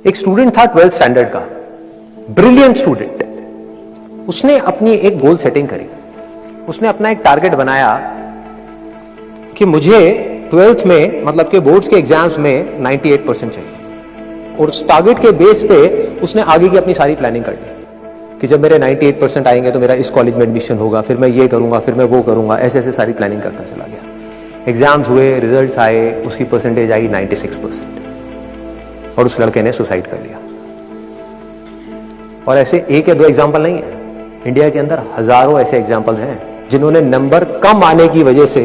एक स्टूडेंट था 12th standard का, ब्रिलियंट स्टूडेंट। उसने अपनी एक गोल सेटिंग करी। उसने अपना एक टारगेट बनाया कि मुझे 12th में मतलब के बोर्ड्स के एग्जाम्स में 98% चाहिए, और उस टारगेट के बेस पे उसने आगे की अपनी सारी प्लानिंग कर दी कि जब मेरे 98% आएंगे तो मेरा इस कॉलेज में एडमिशन होगा, फिर मैं ये करूंगा, फिर मैं वो करूंगा। ऐसे ऐसे सारी प्लानिंग करता चला गया। एग्जाम्स हुए, रिजल्ट्स आए, उसकी परसेंटेज आई 96%, और उस लड़के ने सुसाइड कर लिया। और ऐसे एक या दो एग्जाम्पल नहीं है, इंडिया के अंदर हजारों ऐसे एग्जाम्पल्स हैं जिन्होंने नंबर कम आने की वजह से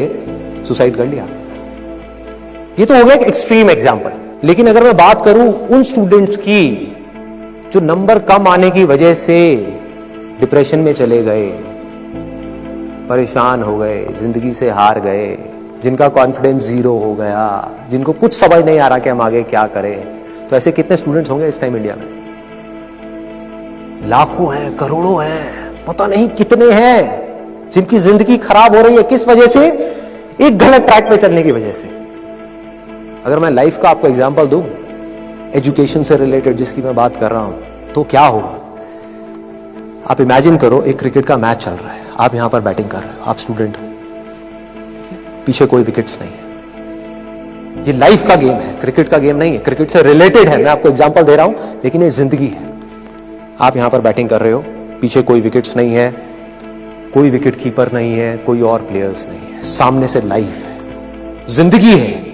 सुसाइड कर लिया। ये तो हो गया एक एक्सट्रीम एग्जाम्पल, लेकिन अगर मैं बात करूं उन स्टूडेंट्स की जो नंबर कम आने की वजह से डिप्रेशन में चले गए, परेशान हो गए, जिंदगी से हार गए, जिनका कॉन्फिडेंस जीरो हो गया, जिनको कुछ समझ नहीं आ रहा कि हम आगे क्या करें, तो ऐसे कितने स्टूडेंट्स होंगे इस टाइम इंडिया में? लाखों हैं, करोड़ों हैं, पता नहीं कितने हैं जिनकी जिंदगी खराब हो रही है। किस वजह से? एक गलत ट्रैक पे चलने की वजह से। अगर मैं लाइफ का आपको एग्जांपल दूं, एजुकेशन से रिलेटेड जिसकी मैं बात कर रहा हूं, तो क्या होगा? आप इमेजिन करो, एक क्रिकेट का मैच चल रहा है, आप यहां पर बैटिंग कर रहे हो, आप स्टूडेंट हो, पीछे कोई विकेट्स नहीं है। ये लाइफ का गेम है, क्रिकेट का गेम नहीं है, क्रिकेट से रिलेटेड है। मैं आपको एग्जांपल दे रहा हूं, लेकिन ये जिंदगी है। आप यहां पर बैटिंग कर रहे हो, पीछे कोई विकेट्स नहीं है, कोई विकेट कीपर नहीं है, कोई और प्लेयर्स नहीं है, सामने से लाइफ है, जिंदगी है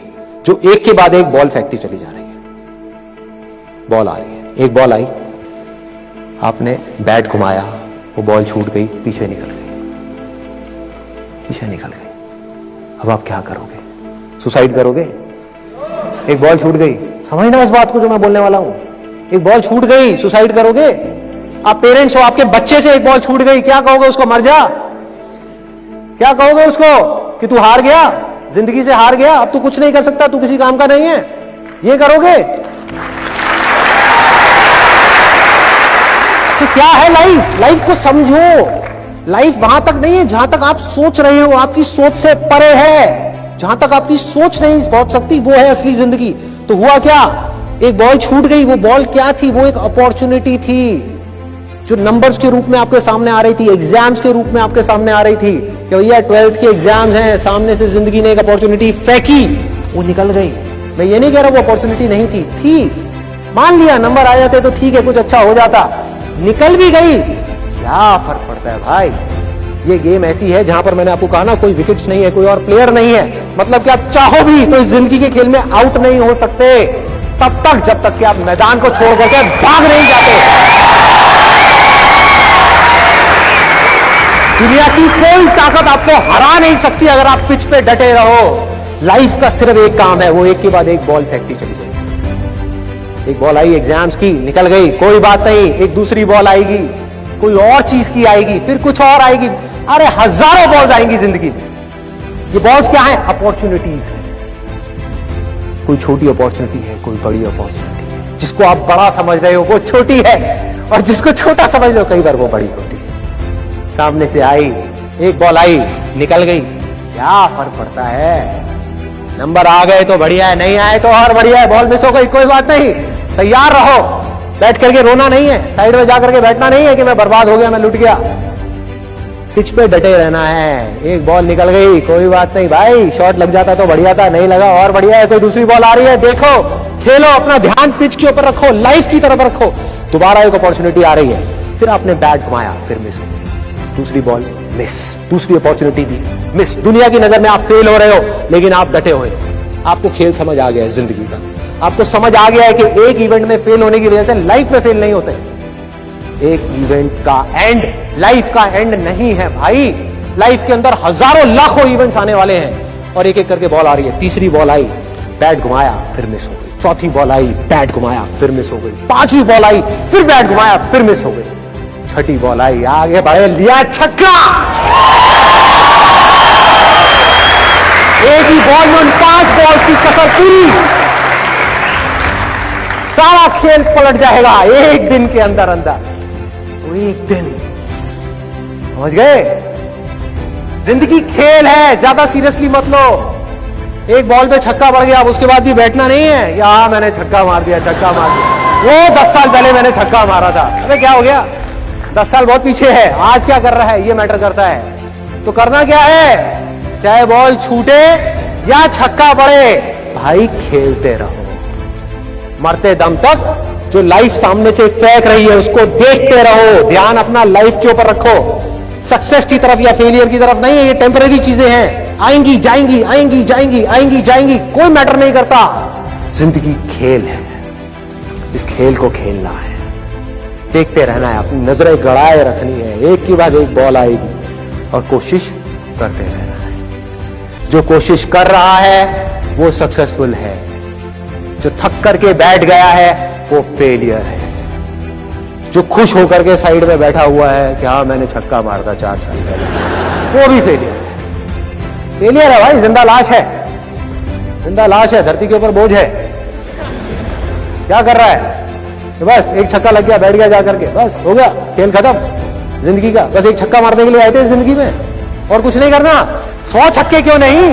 जो एक के बाद एक बॉल फेंकती चली जा रही है। बॉल आ रही है, एक बॉल आई, आपने बैट घुमाया, वो बॉल छूट गई, पीछे निकल गई, पीछे निकल गई। अब आप क्या करोगे? सुसाइड करोगे? एक बॉल छूट गई, समझना इस बात को जो मैं बोलने वाला हूं। एक बॉल छूट गई, सुसाइड करोगे? आप पेरेंट्स हो, आपके बच्चे से एक बॉल छूट गई, क्या कहोगे उसको? मर जा? क्या कहोगे उसको कि तू हार गया, जिंदगी से हार गया, अब तू कुछ नहीं कर सकता, तू किसी काम का नहीं है? ये करोगे? तो क्या है लाइफ? लाइफ को समझो। लाइफ वहां तक नहीं है जहां तक आप सोच रहे हो, आपकी सोच से परे है। जहां तक आपकी सोच नहीं पहुंच सकती, वो है असली जिंदगी। तो हुआ क्या? एक बॉल छूट गई। वो बॉल क्या थी? वो एक अपॉर्चुनिटी थी जो नंबर्स के रूप में आपके सामने आ रही थी, एग्जाम्स के रूप में आपके सामने आ रही थी कि भैया 12th के एग्जाम्स हैं, सामने से जिंदगी ने एक अपॉर्चुनिटी फेंकी, वो निकल गई। मैं ये नहीं कह रहा वो अपॉर्चुनिटी नहीं थी, मान लिया नंबर आ जाते तो ठीक है, कुछ अच्छा हो जाता, निकल भी गई, क्या फर्क पड़ता है भाई? ये गेम ऐसी है जहां पर मैंने आपको कहा ना, कोई विकेट्स नहीं है, कोई और प्लेयर नहीं है, मतलब कि आप चाहो भी तो इस जिंदगी के खेल में आउट नहीं हो सकते तब तक जब तक कि आप मैदान को छोड़ करके भाग नहीं जाते। दुनिया की कोई ताकत आपको हरा नहीं सकती अगर आप पिच पे डटे रहो। लाइफ का सिर्फ एक काम है, वो एक के बाद एक बॉल फेंकती चली जाएगी। एक बॉल आई एग्जाम्स की, निकल गई, कोई बात नहीं, एक दूसरी बॉल आएगी, कोई और चीज की आएगी, फिर कुछ और आएगी। अरे हजारों बॉल्स आएंगी जिंदगी में। ये बॉल्स क्या है? अपॉर्चुनिटीज है। कोई छोटी अपॉर्चुनिटी है, कोई बड़ी अपॉर्चुनिटी है। जिसको आप बड़ा समझ रहे हो वो छोटी है, और जिसको छोटा समझ रहे हो कई बार वो बड़ी होती है। सामने से आई, एक बॉल आई, निकल गई, क्या फर्क पड़ता है? नंबर आ गए तो बढ़िया है, नहीं आए तो और बढ़िया है, बॉल मिस हो गई, कोई बात नहीं, तैयार रहो। बैठ करके रोना नहीं है, साइड में जाकर के बैठना नहीं है कि मैं बर्बाद हो गया, मैं लुट गया। पिच पे डटे रहना है। एक बॉल निकल गई, कोई बात नहीं भाई, शॉट लग जाता तो बढ़िया था, नहीं लगा और बढ़िया है, कोई दूसरी बॉल आ रही है, देखो, खेलो, अपना ध्यान पिच के ऊपर रखो, लाइफ की तरफ रखो। दोबारा एक अपॉर्चुनिटी आ रही है, फिर आपने बैट घुमाया, फिर मिस हो गई, दूसरी बॉल मिस, दूसरी अपॉर्चुनिटी भी मिस। दुनिया की नजर में आप फेल हो रहे हो, लेकिन आप डटे हुए। आपको खेल समझ आ गया है जिंदगी का, आपको समझ आ गया है कि एक इवेंट में फेल होने की वजह से लाइफ में फेल नहीं होते। एक इवेंट का एंड लाइफ का एंड नहीं है भाई। लाइफ के अंदर हजारों लाखों इवेंट्स आने वाले हैं, और एक एक करके बॉल आ रही है। तीसरी बॉल आई, बैट घुमाया, फिर मिस हो गई। चौथी बॉल आई, बैट घुमाया, फिर मिस हो गई। पांचवी बॉल आई, फिर बैट घुमाया, फिर मिस हो गई। छठी बॉल आई, आगे बढ़े, लिया छक्का। एक ही बॉल में 5 बॉल्स की कसर पूरी, सारा खेल पलट जाएगा एक दिन के अंदर अंदर। एक दिन, समझ गए? जिंदगी खेल है, ज्यादा सीरियसली मत लो। एक बॉल पे छक्का पड़ गया, अब उसके बाद भी बैठना नहीं है, या मैंने छक्का मार दिया, छक्का मार दिया। वो 10 साल पहले मैंने छक्का मारा था, अरे क्या हो गया, 10 साल बहुत पीछे है, आज क्या कर रहा है ये मैटर करता है। तो करना क्या है, चाहे बॉल छूटे या छक्का पड़े, भाई खेलते रहो मरते दम तक। जो लाइफ सामने से फेंक रही है उसको देखते रहो, ध्यान अपना लाइफ के ऊपर रखो, सक्सेस की तरफ या फेलियर की तरफ नहीं है। ये टेम्पररी चीजें हैं, आएंगी जाएंगी, आएंगी जाएंगी, आएंगी जाएंगी, कोई मैटर नहीं करता। जिंदगी खेल है, इस खेल को खेलना है, देखते रहना है, अपनी नजरें गड़ाए रखनी है, एक के बाद एक बॉल आएगी और कोशिश करते रहना है। जो कोशिश कर रहा है वो सक्सेसफुल है, जो थक करके बैठ गया है वो फेलियर है। जो खुश होकर के साइड में बैठा हुआ है कि हाँ मैंने छक्का मारा था 4 साल पहले, वो भी फेलियर है। फेलियर है भाई, जिंदा लाश है, जिंदा लाश है, धरती के ऊपर बोझ है। क्या कर रहा है कि बस एक छक्का लग गया, बैठ गया जाकर के, बस हो गया, खेल खत्म जिंदगी का। बस एक छक्का मारने के लिए आए थे जिंदगी में, और कुछ नहीं करना। 100 छक्के क्यों नहीं,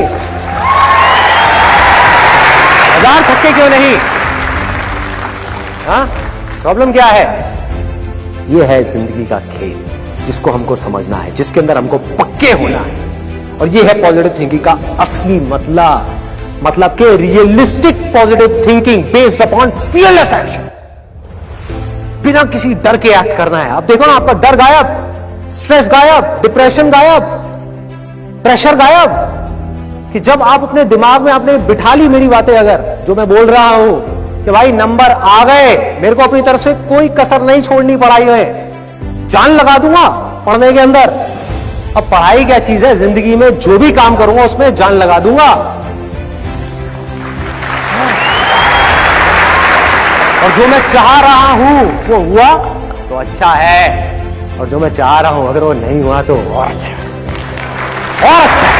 1000 छक्के क्यों नहीं? हाँ, प्रॉब्लम क्या है? ये है जिंदगी का खेल, जिसको हमको समझना है, जिसके अंदर हमको पक्के होना है। और ये है पॉजिटिव थिंकिंग का असली मतलब कि realistic positive thinking based upon fearless action. बिना किसी डर के एक्ट करना है। आप देखो ना, आपका डर गायब, स्ट्रेस गायब, डिप्रेशन गायब, प्रेशर गायब। कि जब आप अपने दिमाग में आपने बिठा ली मेरी बातें, अगर जो मैं बोल रहा हूं कि भाई नंबर आ गए, मेरे को अपनी तरफ से कोई कसर नहीं छोड़नी पढ़ाई में, जान लगा दूंगा पढ़ने के अंदर। अब पढ़ाई क्या चीज है, जिंदगी में जो भी काम करूंगा उसमें जान लगा दूंगा। और जो मैं चाह रहा हूं वो हुआ तो अच्छा है, और जो मैं चाह रहा हूं अगर वो नहीं हुआ तो और अच्छा, और अच्छा।